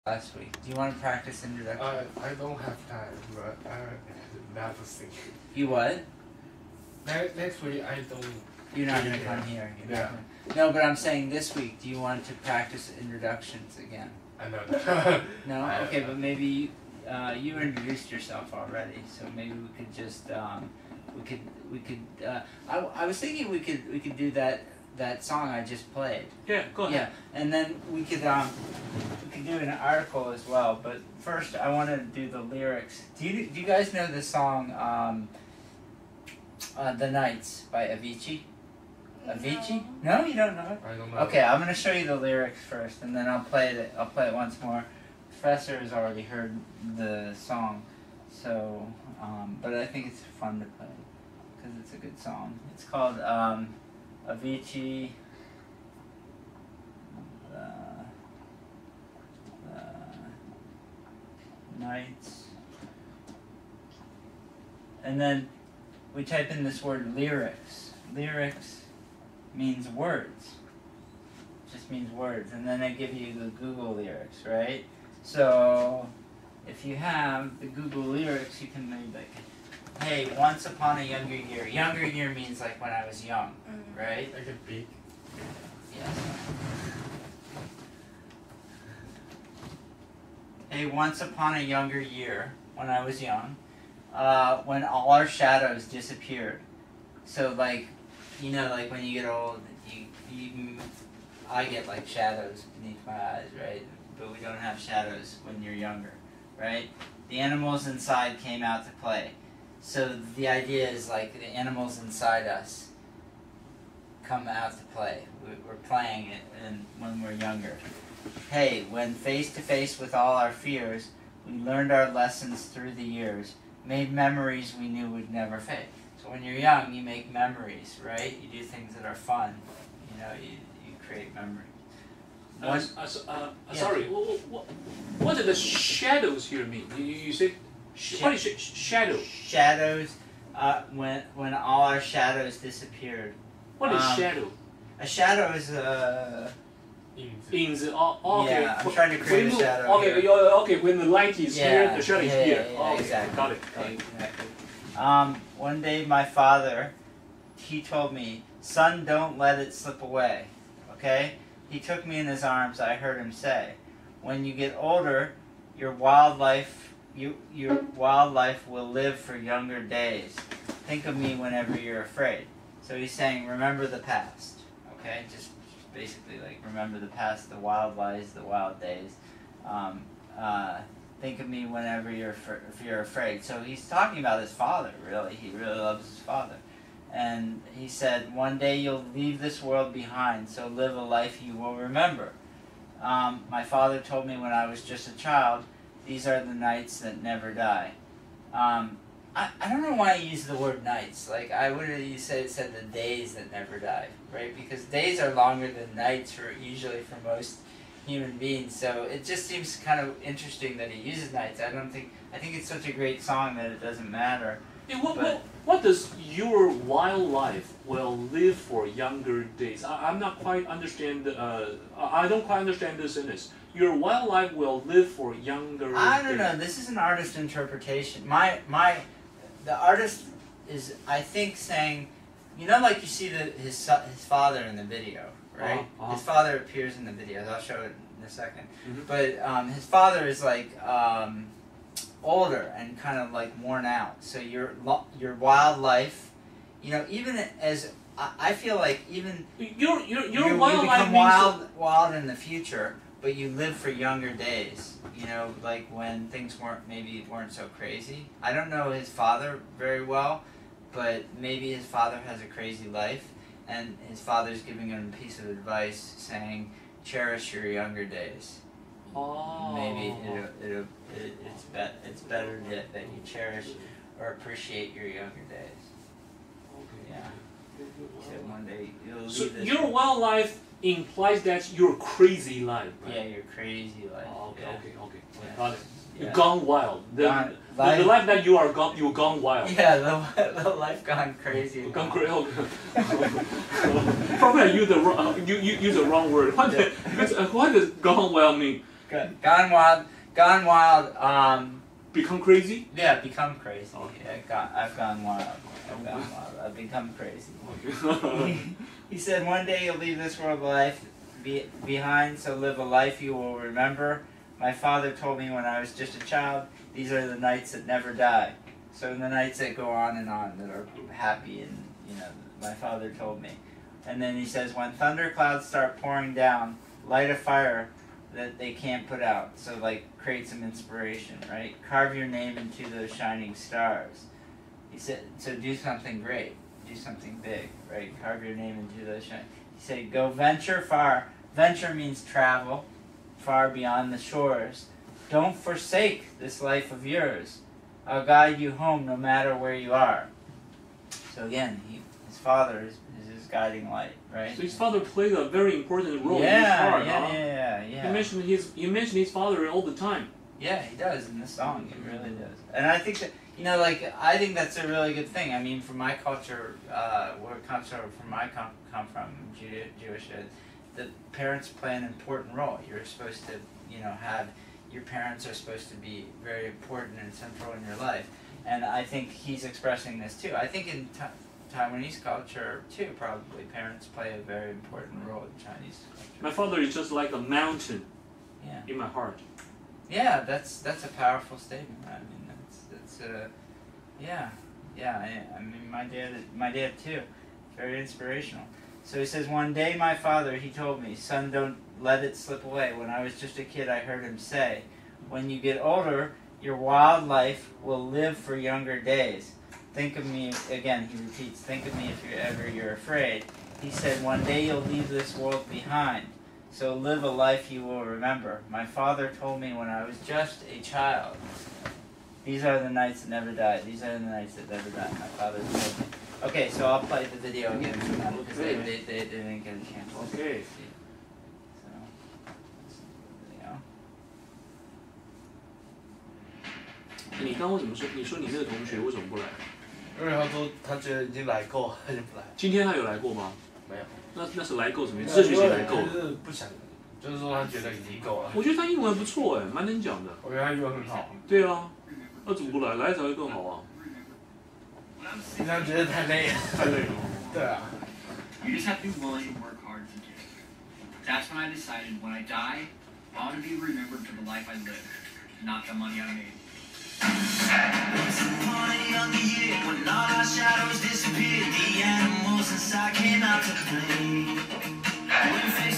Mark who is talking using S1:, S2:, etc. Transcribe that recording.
S1: last week. Do you want to practice introduction?
S2: I don't have time, but I never think.
S1: You what?
S2: Next week I don't.
S1: You're not going to come here.
S2: Yeah.
S1: No, but I'm saying this week, do you want to practice introductions again?
S2: I know.
S1: No? Okay, but maybe you introduced yourself already, so maybe we could just, I was thinking we could do that song I just played.
S3: Yeah, go ahead.
S1: Yeah, and then we could do an article as well. But first, I want to do the lyrics. Do you guys know the song "The Nights" by Avicii? Avicii? No, you don't know it.
S2: I don't know.
S1: Okay, I'm gonna show you the lyrics first, and then I'll play it. I'll play it once more. Professor has already heard the song, so but I think it's fun to play because it's a good song. It's called Avicii. Nights. And then we type in this word lyrics. Lyrics means words. Just means words. And then I give you the Google lyrics, right? So if you have the Google lyrics, you can maybe like, hey, once upon a younger year. Younger year means like when I was young, right?
S2: I can speak.
S1: Yes. Hey, once upon a younger year, when I was young, when all our shadows disappeared. So like, you know, like when you get old, I get like shadows beneath my eyes, right? But we don't have shadows when you're younger, right? The animals inside came out to play. So the idea is like the animals inside us come out to play. We're playing it when we're younger. Hey, when face to face with all our fears, we learned our lessons through the years, made memories we knew would never fade. So when you're young, you make memories, right? You do things that are fun. You know, you create memories.
S3: Sorry, what do the shadows here mean? You say, what is shadow?
S1: Shadows, when all our shadows disappeared.
S3: What is shadow?
S1: A shadow is a...
S3: Okay.
S1: Yeah, I'm trying to create a shadow.
S3: Okay,
S1: here.
S3: Okay, when the light is here, the shadow is here.
S1: Yeah,
S3: okay,
S1: exactly.
S3: Got it.
S1: Exactly. One day my father, he told me, son, don't let it slip away. Okay? He took me in his arms, I heard him say, when you get older, your wildlife will live for younger days. Think of me whenever you're afraid. So he's saying, remember the past. Okay? Just basically like remember the past, the wild lies, the wild days. Think of me whenever if you're afraid. So he's talking about his father, really. He really loves his father. And he said, one day you'll leave this world behind, so live a life you will remember. My father told me when I was just a child, these are the nights that never die. I don't know why I use the word nights. Like, I would have said the days that never die, right? Because days are longer than nights usually for most human beings. So it just seems kind of interesting that he uses nights. I think it's such a great song that it doesn't matter.
S3: Yeah, what does your wildlife will live for younger days? I'm not quite understand. I don't quite understand this sentence. Your wildlife will live for younger.
S1: I don't know. This is an artist interpretation. The artist is, I think, saying, you know, like you see his father in the video, right? His father appears in the video. I'll show it in a second. But his father is like older and kind of like worn out. So your wildlife, you know, even as I feel like even
S3: your
S1: you
S3: wildlife
S1: become wild in the future, but you live for younger days. You know, like when things weren't so crazy. I don't know his father very well, but maybe his father has a crazy life, and his father's giving him a piece of advice saying, cherish your younger days.
S3: Oh.
S1: Maybe it's better that you cherish or appreciate your younger days.
S3: Okay.
S1: Yeah. So one day you'll leave
S3: So
S1: this.
S3: your wildlife implies that you're crazy life, right?
S1: Yeah, your crazy life.
S3: Oh, okay,
S1: yeah.
S3: okay.
S1: Yeah.
S3: Got it.
S1: Yeah.
S3: You've gone wild. The life that you've gone wild.
S1: Yeah, the life gone crazy.
S3: Gone crazy. Probably I use the wrong word. What does gone wild mean?
S1: Gone wild. Gone wild.
S3: Become crazy?
S1: Yeah, become crazy.
S3: Okay.
S1: Yeah, I've gone wild. I've gone wild. I've become crazy.
S3: Okay.
S1: He said, one day you'll leave this world life behind, so live a life you will remember. My father told me when I was just a child, these are the nights that never die. So the nights that go on, that are happy, and my father told me. And then he says, when thunder clouds start pouring down, light a fire that they can't put out. So like create some inspiration, right? Carve your name into those shining stars. He said, so do something great, do something big, right? Carve your name into those shining. He said, go venture far. Venture means travel, far beyond the shores. Don't forsake this life of yours. I'll guide you home no matter where you are. So again, his father is his guiding light, right?
S3: So his father played a very important role in his
S1: Yeah,
S3: heart,
S1: yeah.
S3: You mention his father all the time.
S1: Yeah, he does in this song. He really does. And I think that I think that's a really good thing. I mean, from my culture, where it comes from, come from, Jewish, the parents play an important role. You're supposed to, have your parents are supposed to be very important and central in your life. And I think he's expressing this too. I think in Taiwanese culture too, probably parents play a very important role in Chinese culture.
S3: My father is just like a mountain
S1: Yeah.
S3: in my heart.
S1: Yeah, that's a powerful statement. I mean, I mean, my dad too, very inspirational. So he says, one day my father, he told me, son, don't let it slip away. When I was just a kid, I heard him say, when you get older, your wild life will live for younger days. Think of me, again, he repeats, think of me if you're afraid. He said, one day you'll leave this world behind. So live a life you will remember. My father told me when I was just a child. These are the nights that never die. These are the nights that never die. My father told me. Okay, so I'll play the video again for them because they didn't get a chance to
S3: Okay.
S1: see it. So, video.
S3: 你刚刚怎么说？你说你那个同学为什么不来？
S2: 因为他说他觉得已经来够了，他就不来。
S3: 今天他有来过吗？
S2: 没有。
S3: 那是来够什么意思？这学期来够了。
S2: 就是不想，就是说他觉得已经够了。
S3: 我觉得他英文还不错哎，蛮能讲的。
S2: 我觉得他英文很好。
S3: 对啊，那怎么不来？来才会更好啊。
S2: 因为他觉得太累了。
S3: 太累了。
S2: 对啊。
S4: You just have to be willing to work hard to do. That's when I decided when I die, I want to be remembered for the life I lived, not the money I made.
S5: Once upon a younger year, when all our shadows disappeared, the animals inside came out to play. When faced